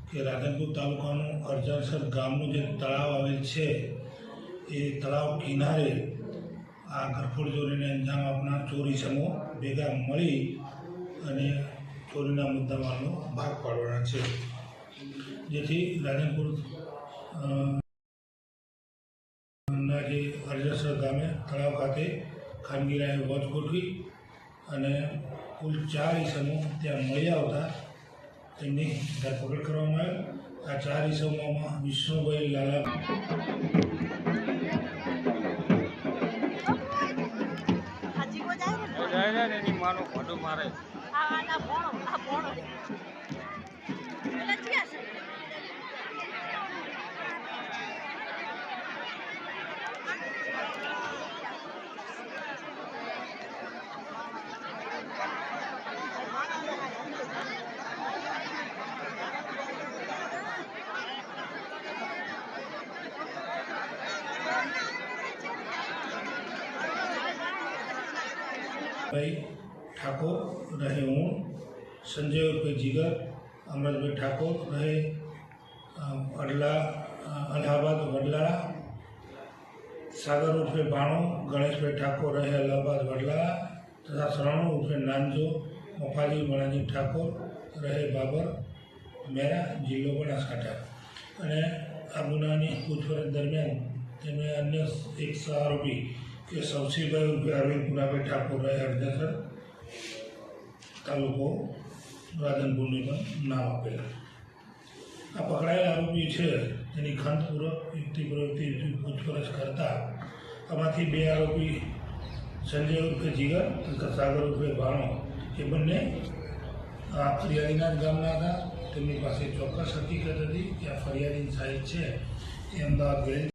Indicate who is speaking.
Speaker 1: કે રાધનપુર તાલુકાનું અરજાસર ગામનું જે તળાવ આવેલ છે એ તળાવ કિનારે આ ઘરફોડ ચોરીને અંજામ આપનાર ચોરી સમૂહ ભેગા મળી અને ચોરીના મુદ્દામાલનો ભાગ પાડવાના છે, જેથી રાધનપુર ના જે અરજાસર ગામે તળાવ ખાતે ખાનગીરાએ વોચ ગોઠવી અને કુલ 4 ઈસમો ત્યાં મળી આવતા તેમની ધરપકડ કરવામાં આવી। આ 4 ઈસમોમાં વિષ્ણુભાઈ લાલા भाई ठाकुर रहे ऊण, संजय उर्फे जिगर, अमृत भाई ठाकुर रहे अडला अलाहाबाद वडलाला, सागर उर्फे बाणो, गणेश भाई ठाकुर रहे अलाहाबाद वडलाला तथा शरणु उर्फे नानजो मफाजी मणाजी ठाकुर रहे बाबर मेरा जिल्लो बनासकांठा। અને આ ગુનાની પૂછપરછ દરમિયાન તેમણે અન્ય એક આરોપી કે સવસીભાઈ ઉર્ફે અરવિંદ પુનાભાઈ ઠાકોર રહે અરજાસર તાલુકો રાધનપુરનું પણ નામ આપેલા। આ પકડાયેલા આરોપી છે તેની ખંતપૂર્વક યુક્તિપૂર્વકથી પૂછપરછ કરતા આમાંથી 2 આરોપી સંજય ઉર્ફે જીગર તથા સાગર ઉર્ફે ભાણો એ બંને આ ફરિયાદીના જ ગામના હતા। તેમની પાસે ચોક્કસ હકીકત હતી કે આ ફરિયાદીની સાઇટ છે એ અમદાવાદ ગયેલ